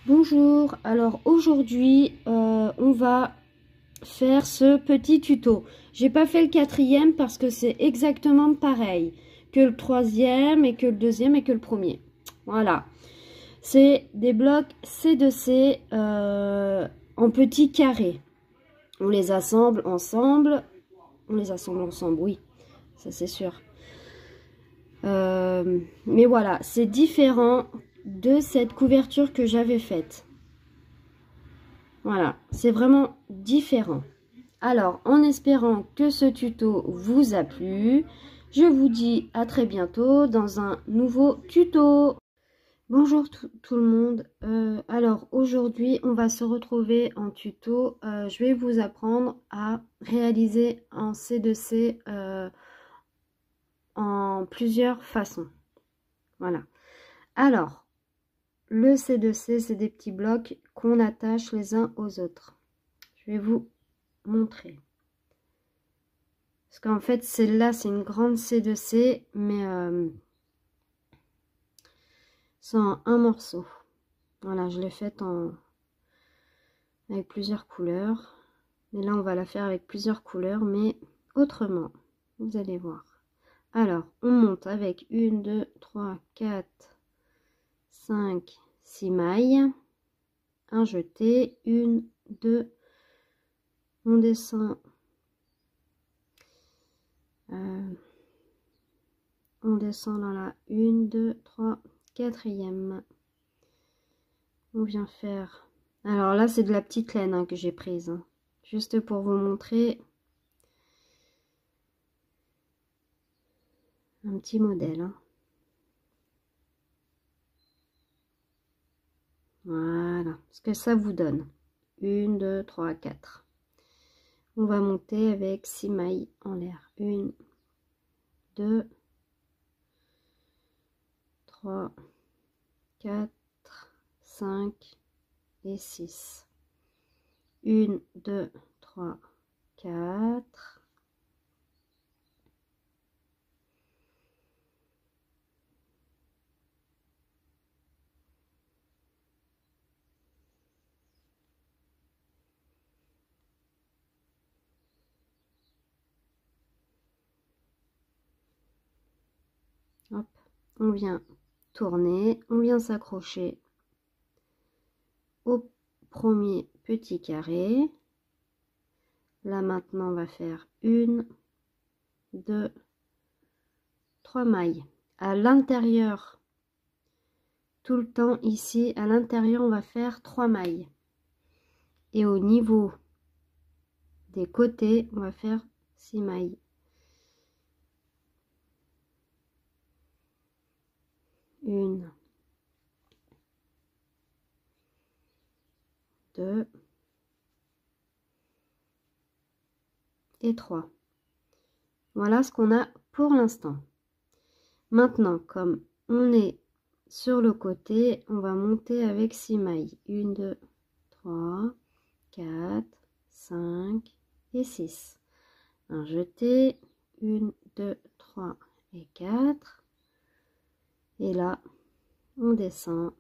Bonjour, alors aujourd'hui on va faire ce petit tuto. J'ai pas fait le quatrième parce que c'est exactement pareil que le troisième et que le deuxième et que le premier. Voilà, c'est des blocs C2C en petits carrés. On les assemble ensemble, oui, ça c'est sûr. Mais voilà, c'est différent de cette couverture que j'avais faite. Voilà, c'est vraiment différent. Alors, en espérant que ce tuto vous a plu, je vous dis à très bientôt dans un nouveau tuto. Bonjour tout le monde. Alors, aujourd'hui, on va se retrouver en tuto. Je vais vous apprendre à réaliser un C2C en plusieurs façons. Voilà. Alors, le C2C, c'est des petits blocs qu'on attache les uns aux autres. Je vais vous montrer. Parce qu'en fait, celle-là, c'est une grande C2C, mais c'est en un morceau. Voilà, je l'ai faite avec plusieurs couleurs. Mais là, on va la faire avec plusieurs couleurs, mais autrement. Vous allez voir. Alors, on monte avec 1, 2, 3, 4, 5, 6 mailles. Un jeté, 1, 2, on descend. On descend dans la 1, 2, 3, 4e. On vient faire... Alors là, c'est de la petite laine hein, que j'ai prise. Hein. Juste pour vous montrer un petit modèle. Hein. Voilà, ce que ça vous donne. 1, 2, 3, 4. On va monter avec 6 mailles en l'air. 1, 2, 3, 4, 5 et 6. 1, 2, 3, 4. Hop, on vient tourner, on vient s'accrocher au premier petit carré. Là maintenant on va faire 1, 2, 3 mailles à l'intérieur. Tout le temps ici à l'intérieur on va faire 3 mailles et au niveau des côtés on va faire 6 mailles. 1, 2 et 3. Voilà ce qu'on a pour l'instant. Maintenant, comme on est sur le côté, on va monter avec 6 mailles. 1, 2, 3, 4, 5 et 6. Un jeté, 1, 2, 3 et 4. Et là, on descend.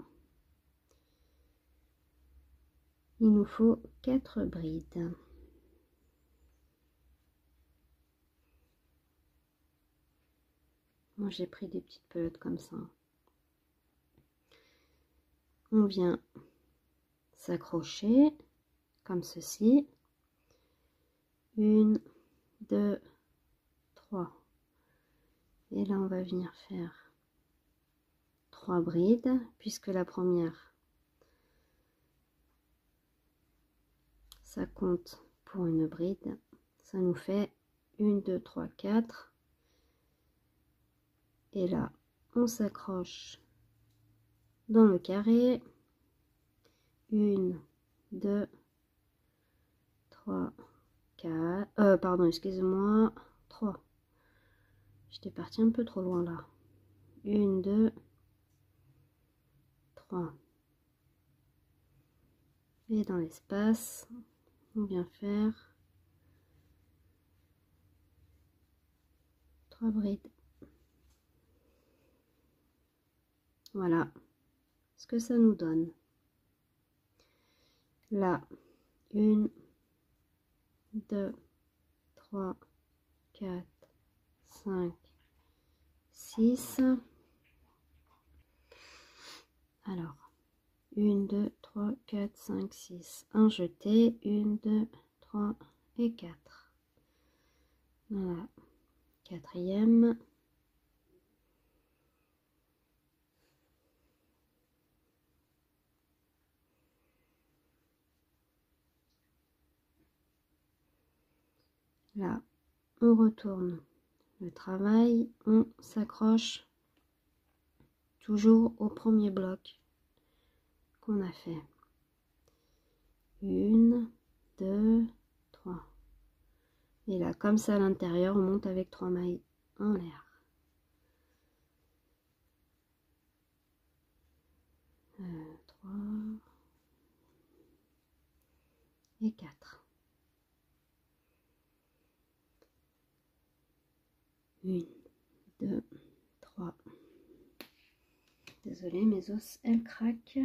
Il nous faut 4 brides. Moi, j'ai pris des petites pelotes comme ça. On vient s'accrocher comme ceci. 1, 2, 3. Et là, on va venir faire 3 brides, puisque la première, ça compte pour une bride. Ça nous fait 1, 2, 3, 4. Et là, on s'accroche dans le carré. 1, 2, 3, 4. Pardon, excusez-moi. 3. J'étais partie un peu trop loin là. 1, 2, 3. Et dans l'espace, on vient faire 3 brides. Voilà ce que ça nous donne. Là, 1, 2, 3, 4, 5, 6. Alors, 1, 2, 3, 4, 5, 6. Un jeté, 1, 2, 3 et 4. Voilà, quatrième. Là, on retourne le travail, on s'accroche toujours au premier bloc qu'on a fait. 1, 2, 3. Et là, comme ça à l'intérieur, on monte avec 3 mailles en l'air. 3 et 4. 1, 2, 3. Désolée, mes os, elles craquent.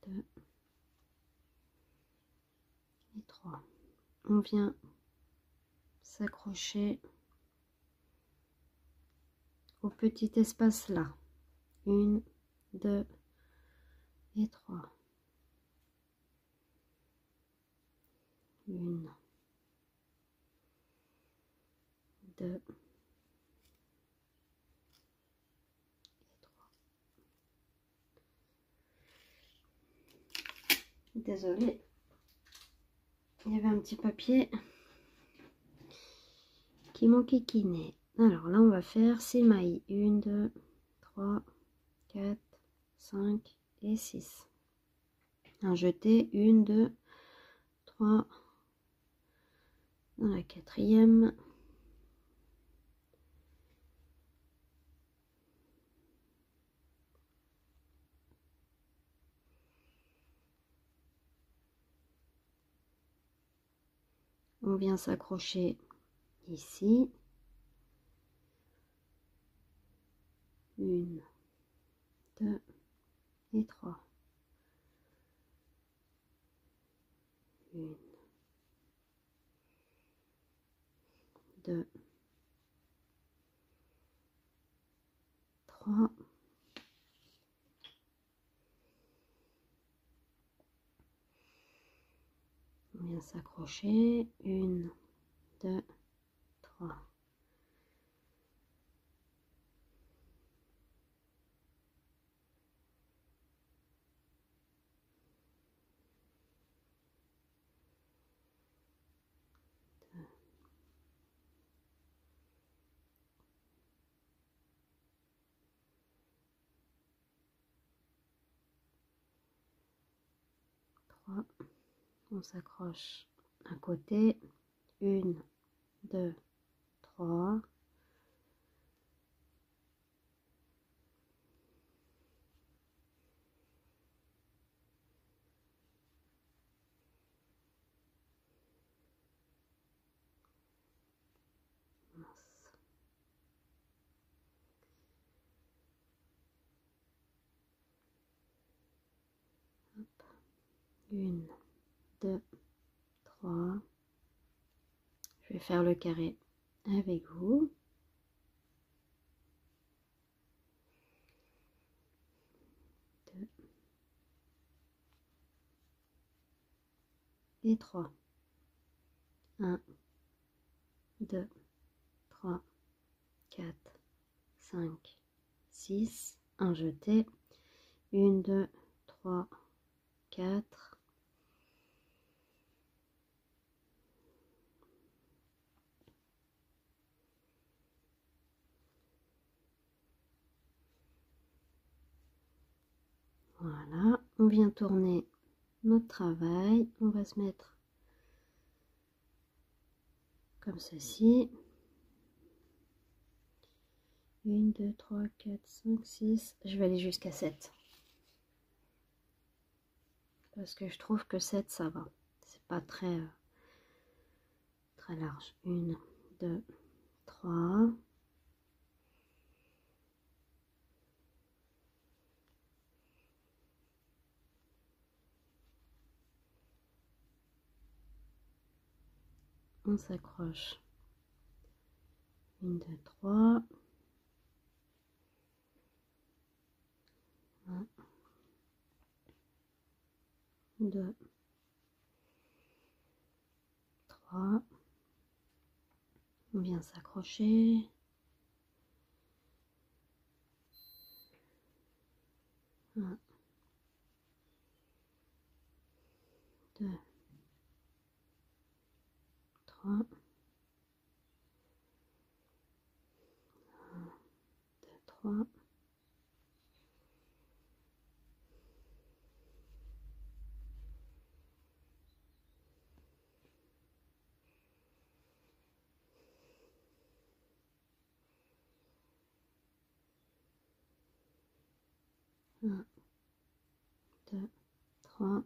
2 et 3. On vient s'accrocher au petit espace là. 1, 2 et 3. 1, 2 et 3. Désolée, il y avait un petit papier qui m'enquiquinait. Alors là, on va faire 6 mailles. 1, 2, 3, 4, 5 et 6. Un jeté, 1, 2, 3. Dans la quatrième. On vient s'accrocher ici. 1, 2 et 3. 1, 2, 3. On vient s'accrocher. 1, 2, 3. On s'accroche à côté. 1, 2, 3. Hop. 1, 2, 3. Je vais faire le carré avec vous. 2 et 3. 1, 2, 3, 4, 5, 6. Un jeté. 1, 2, 3, 4. Voilà, on vient tourner notre travail. On va se mettre comme ceci. 1, 2, 3, 4, 5, 6. Je vais aller jusqu'à 7. Parce que je trouve que 7, ça va. C'est pas très, très large. 1, 2, 3. On s'accroche. 1, 2, 3. 1, 2, 3. On vient s'accrocher. 1, 2, 3. 1, 2, 3. 1, 2, 3.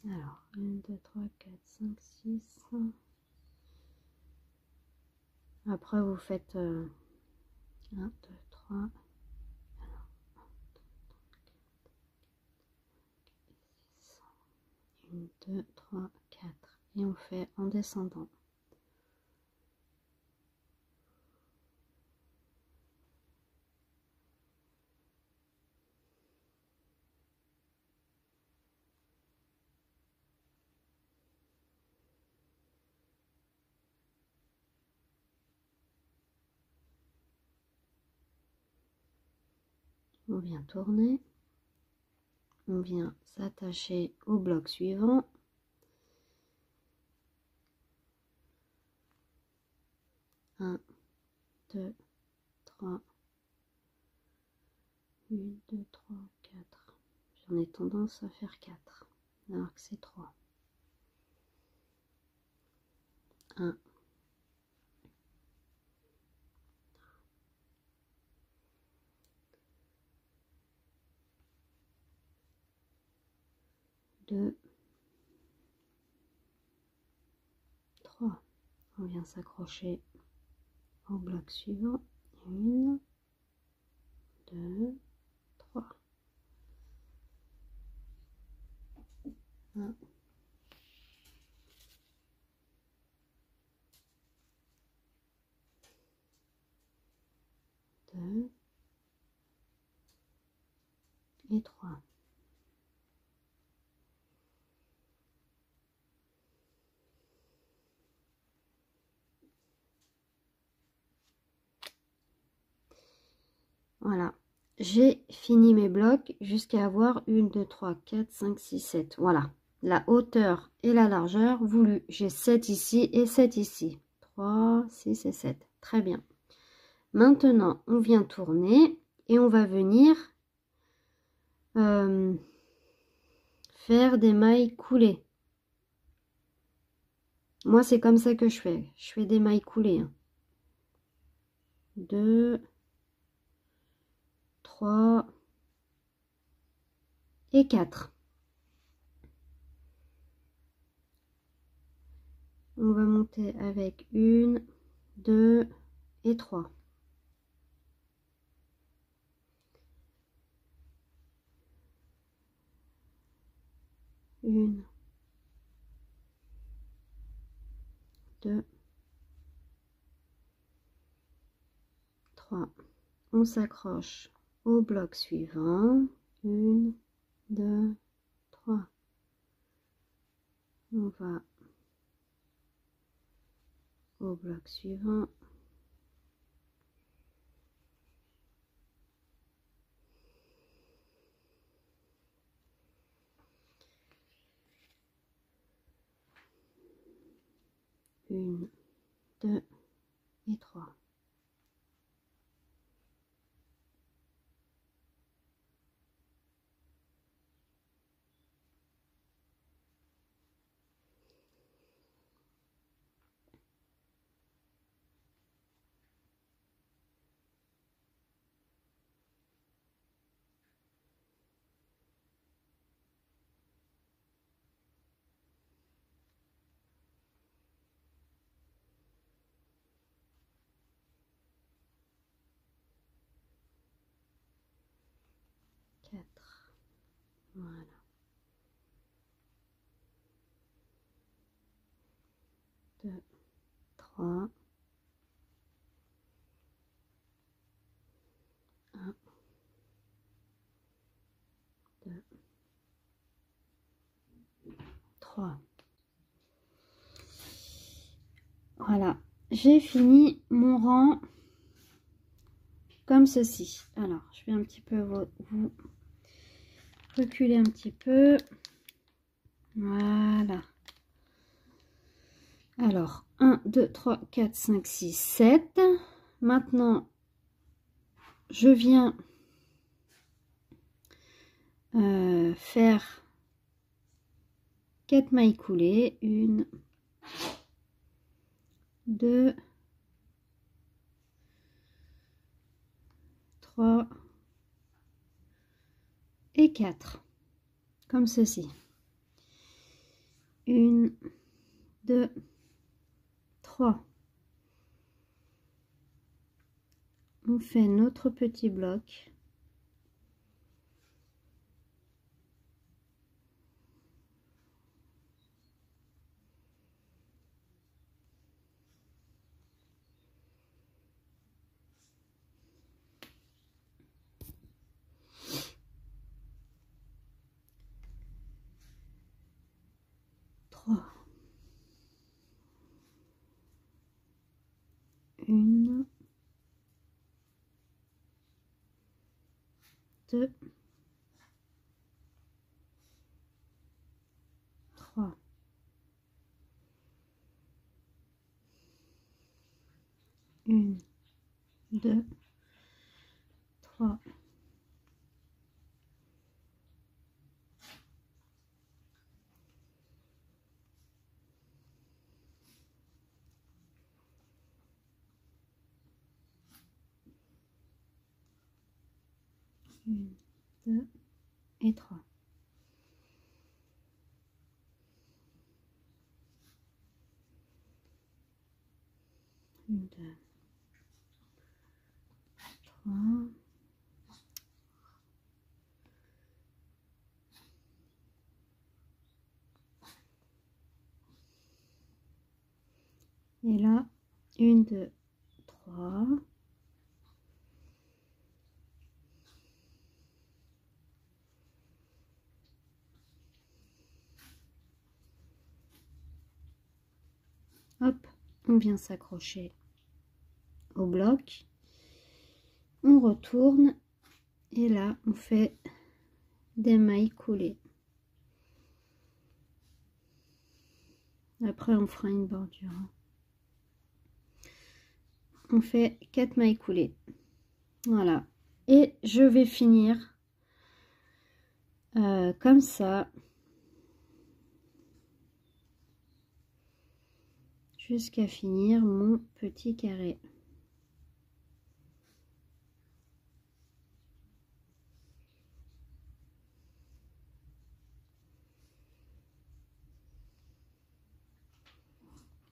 Alors, 1, 2, 3, 4, 5, 6. Après, vous faites 1, 2, 3. 1, 2, 3, 4. Et on fait en descendant. On vient tourner. On vient s'attacher au bloc suivant. Un, 2, 3. 1, 2, 3, 4. J'en ai tendance à faire 4. Alors que c'est 3. 1. 2, 3. On vient s'accrocher au bloc suivant. 1, 2, 3. 1, 2 et 3. Voilà, j'ai fini mes blocs jusqu'à avoir 1, 2, 3, 4, 5, 6, 7. Voilà, la hauteur et la largeur voulue. J'ai 7 ici et 7 ici. 3, 6 et 7. Très bien. Maintenant, on vient tourner et on va venir faire des mailles coulées. Moi, c'est comme ça que je fais. Je fais des mailles coulées. 2, 3 et 4. On va monter avec 1, 2 et 3. 1, 2, 3. On s'accroche au bloc suivant. 1, 2, 3. On va au bloc suivant. 1, 2 et 3. Voilà. 2, 3, 1, 2, 3. Voilà, j'ai fini mon rang comme ceci. Alors, je vais un petit peu vous reculer un petit peu. Voilà. Alors, 1, 2, 3, 4, 5, 6, 7. Maintenant, je viens faire 4 mailles coulées. 1, 2, 3 et 4. Comme ceci. 1, 2, 3. On fait notre petit bloc. Une, 2, 3. 1, 2, 3. 1, 2 et 3. 1, 2, 3. Et là, 1, 2, 3. Hop, on vient s'accrocher au bloc. On retourne et là, on fait des mailles coulées. Après, on fera une bordure. On fait 4 mailles coulées. Voilà. Et je vais finir comme ça. Jusqu'à finir mon petit carré.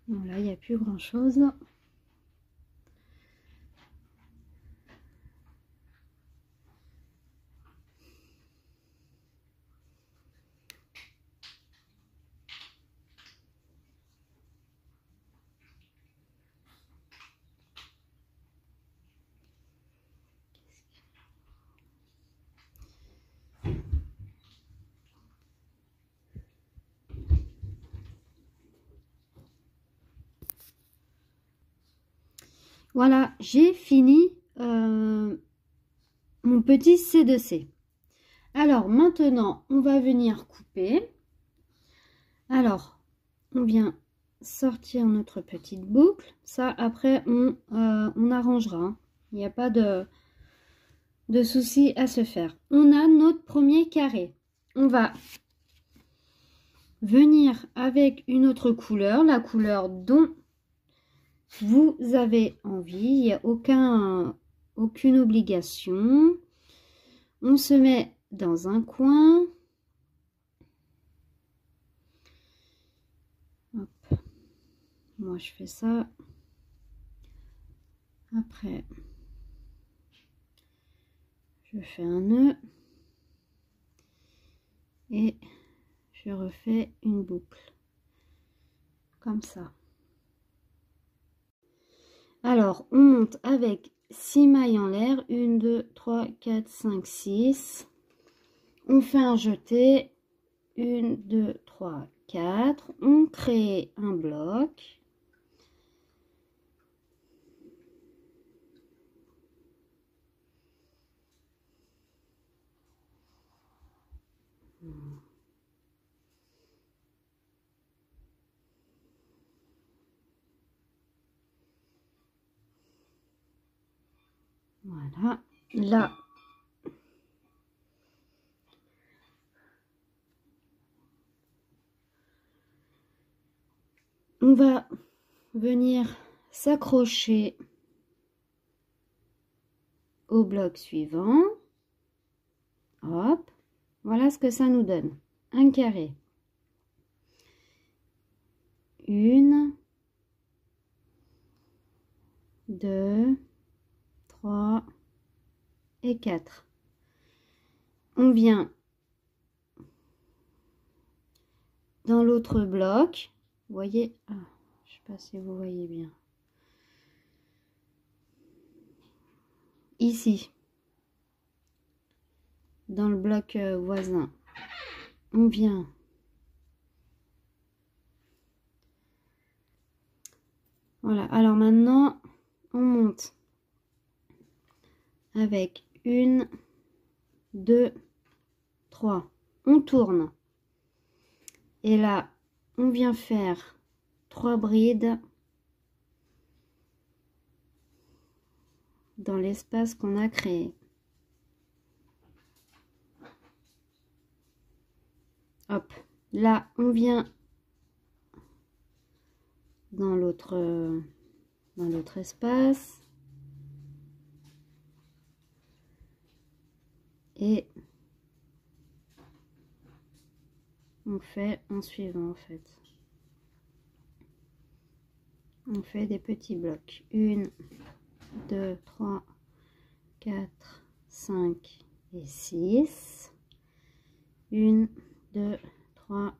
Bon, là, il n'y a plus grand chose. Voilà, j'ai fini mon petit C2C. Alors maintenant, on va venir couper. Alors, on vient sortir notre petite boucle. Ça, après, on arrangera, hein. Il n'y a pas de souci à se faire. On a notre premier carré. On va venir avec une autre couleur, la couleur dont vous avez envie. Il n'y a aucune obligation. On se met dans un coin. Hop. Moi, je fais ça. Après, je fais un nœud et je refais une boucle comme ça. Alors, on monte avec 6 mailles en l'air, 1, 2, 3, 4, 5, 6. On fait un jeté, 1, 2, 3, 4. On crée un bloc. Voilà, là, on va venir s'accrocher au bloc suivant. Hop, voilà ce que ça nous donne. Un carré. 1, 2, 3 et 4. On vient dans l'autre bloc. Vous voyez, je ne sais pas si vous voyez bien. Ici, dans le bloc voisin, on vient voilà. Alors maintenant, on monte avec 1, 2, 3. On tourne. Et là, on vient faire 3 brides dans l'espace qu'on a créé. Hop, là, on vient dans l'autre espace. Et on fait en suivant en fait. On fait des petits blocs. 1, 2, 3, 4, 5 et 6. 1, 2, 3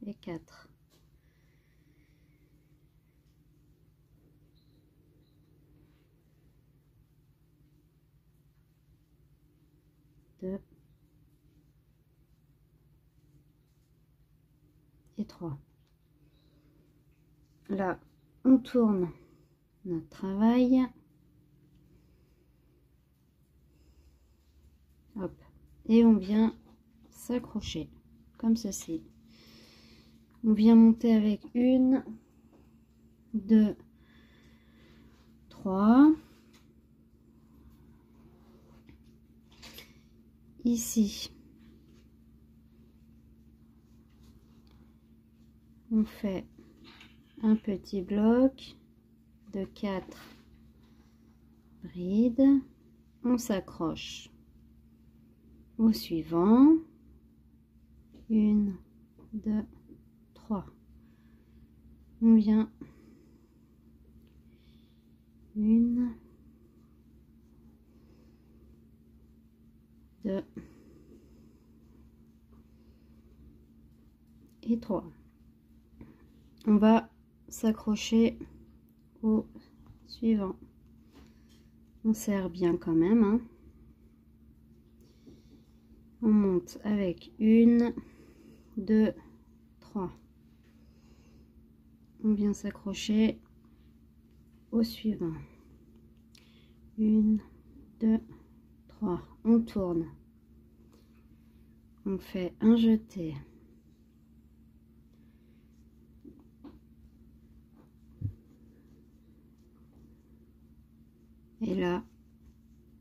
et 4. Et 3. Là, on tourne notre travail. Hop. Et on vient s'accrocher comme ceci. On vient monter avec 1, 2, 3. Ici, on fait un petit bloc de 4 brides. On s'accroche au suivant. 1, 2, 3. On vient 1, 2 et 3. On va s'accrocher au suivant. On serre bien quand même, hein. On monte avec 1, 2, 3. On vient s'accrocher au suivant. 1, 2, 3. On tourne. On fait un jeté. Et là,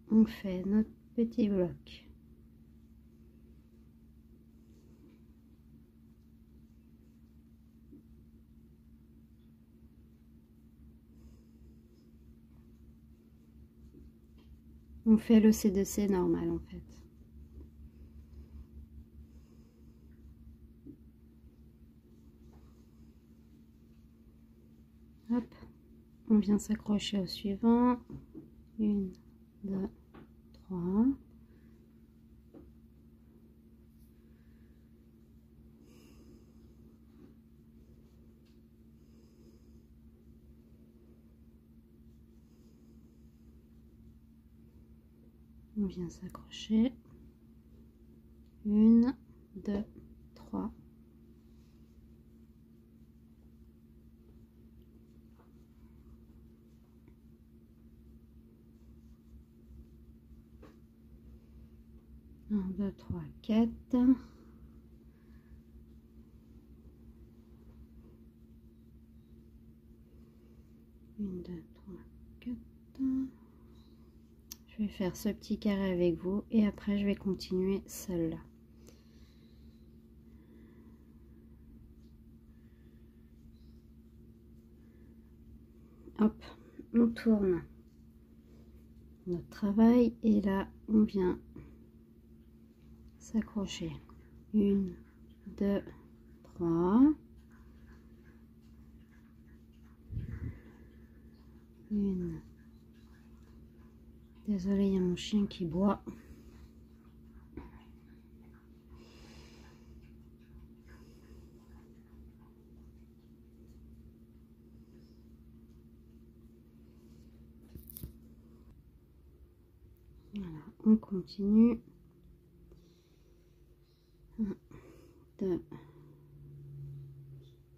on fait notre petit bloc. On fait le C2C normal en fait. Hop, on vient s'accrocher au suivant. 1, 2, 3. On vient s'accrocher. 1, 2, 3. Un, 2, 3, 4. 1, 2, 3, 4. Je vais faire ce petit carré avec vous et après je vais continuer celle-là. Hop, on tourne notre travail et là on vient s'accrocher. 1, 2, 3. 1. Désolée, il y a mon chien qui boit. Voilà, on continue. 1, 2,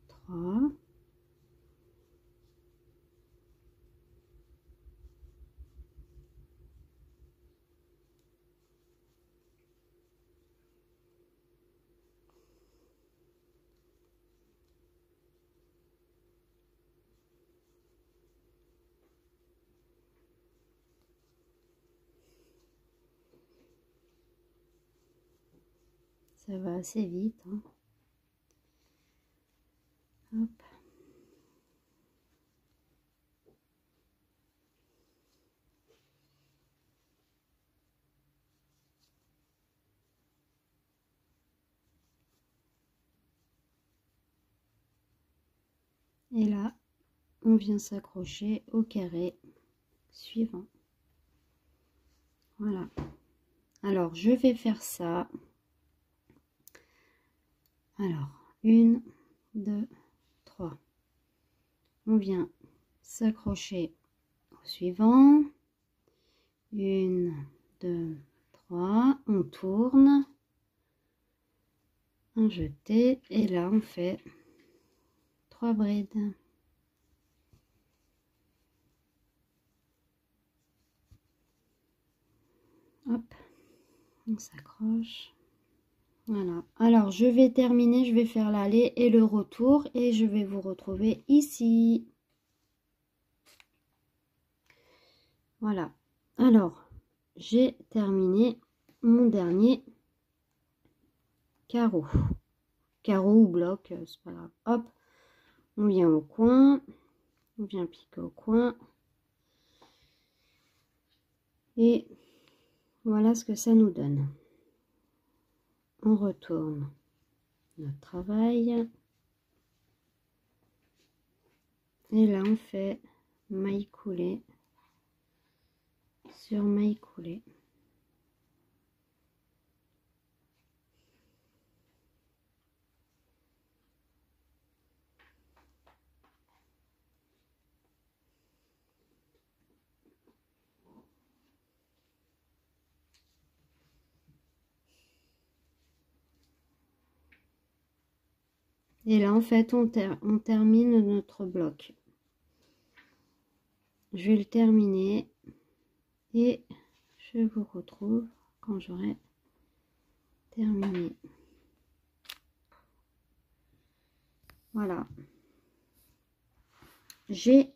3. Ça va assez vite, hein. Hop. Et là, on vient s'accrocher au carré suivant. Voilà. Alors, je vais faire ça. Alors, 1, 2, 3. On vient s'accrocher au suivant. 1, 2, 3. On tourne. Un jeté. Et là, on fait 3 brides. Hop, on s'accroche. Voilà. Alors, je vais terminer, je vais faire l'aller et le retour et je vais vous retrouver ici. Voilà. Alors, j'ai terminé mon dernier carreau. Carreau ou bloc, c'est pas grave. Hop, on vient au coin. On vient piquer au coin. Et voilà ce que ça nous donne. On retourne notre travail. Et là, on fait maille coulée sur maille coulée. Et là, en fait, on termine notre bloc. Je vais le terminer et je vous retrouve quand j'aurai terminé. Voilà. J'ai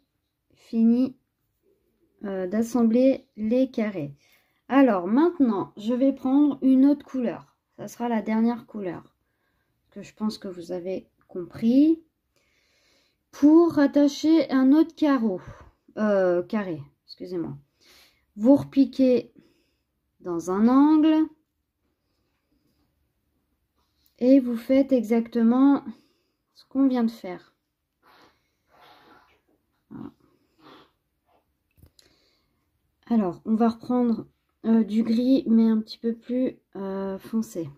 fini d'assembler les carrés. Alors maintenant, je vais prendre une autre couleur. Ça sera la dernière couleur que je pense que vous avez compris. Pour rattacher un autre carré, excusez-moi. Vous repiquez dans un angle et vous faites exactement ce qu'on vient de faire. Voilà. Alors, on va reprendre du gris, mais un petit peu plus foncé.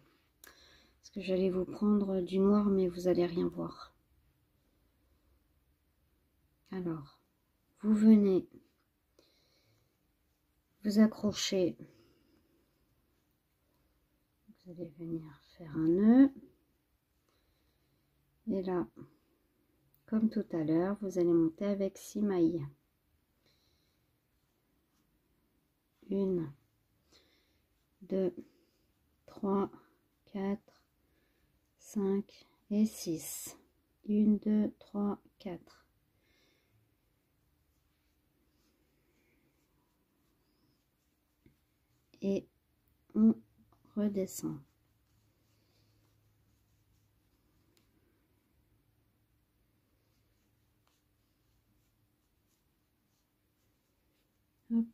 Parce que j'allais vous prendre du noir, mais vous allez rien voir. Alors, vous venez vous accrocher. Vous allez venir faire un nœud. Et là, comme tout à l'heure, vous allez monter avec 6 mailles. 1, 2, 3, 4, 5 et 6. 1, 2, 3, 4. Et on redescend. Hop.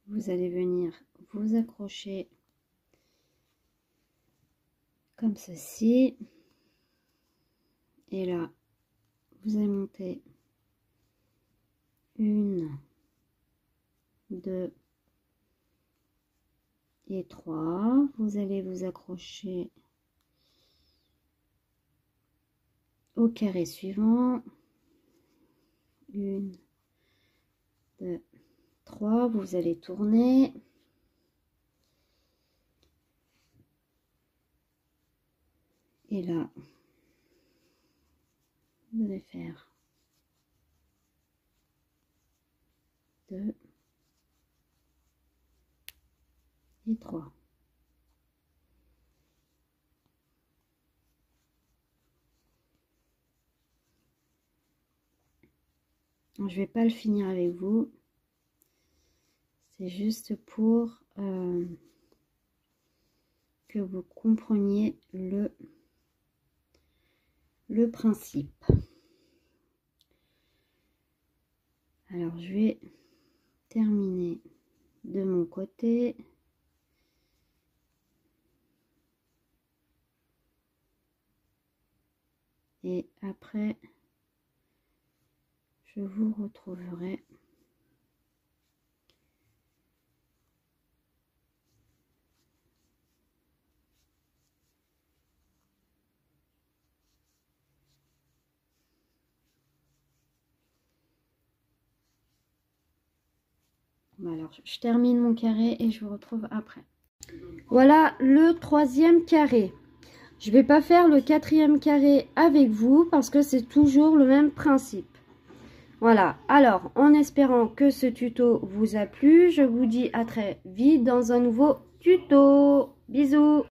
Vous allez venir vous accrocher comme ceci. Et là, vous allez monter 1, 2 et 3. Vous allez vous accrocher au carré suivant. 1, 2, 3. Vous allez tourner. Et là, vous allez faire 2 et 3. Je vais pas le finir avec vous. C'est juste pour que vous compreniez le principe. Alors, je vais terminer de mon côté. Et après, je vous retrouverai. Alors, je termine mon carré et je vous retrouve après. Voilà le 3e carré. Je vais pas faire le 4e carré avec vous parce que c'est toujours le même principe. Voilà, alors en espérant que ce tuto vous a plu, je vous dis à très vite dans un nouveau tuto. Bisous!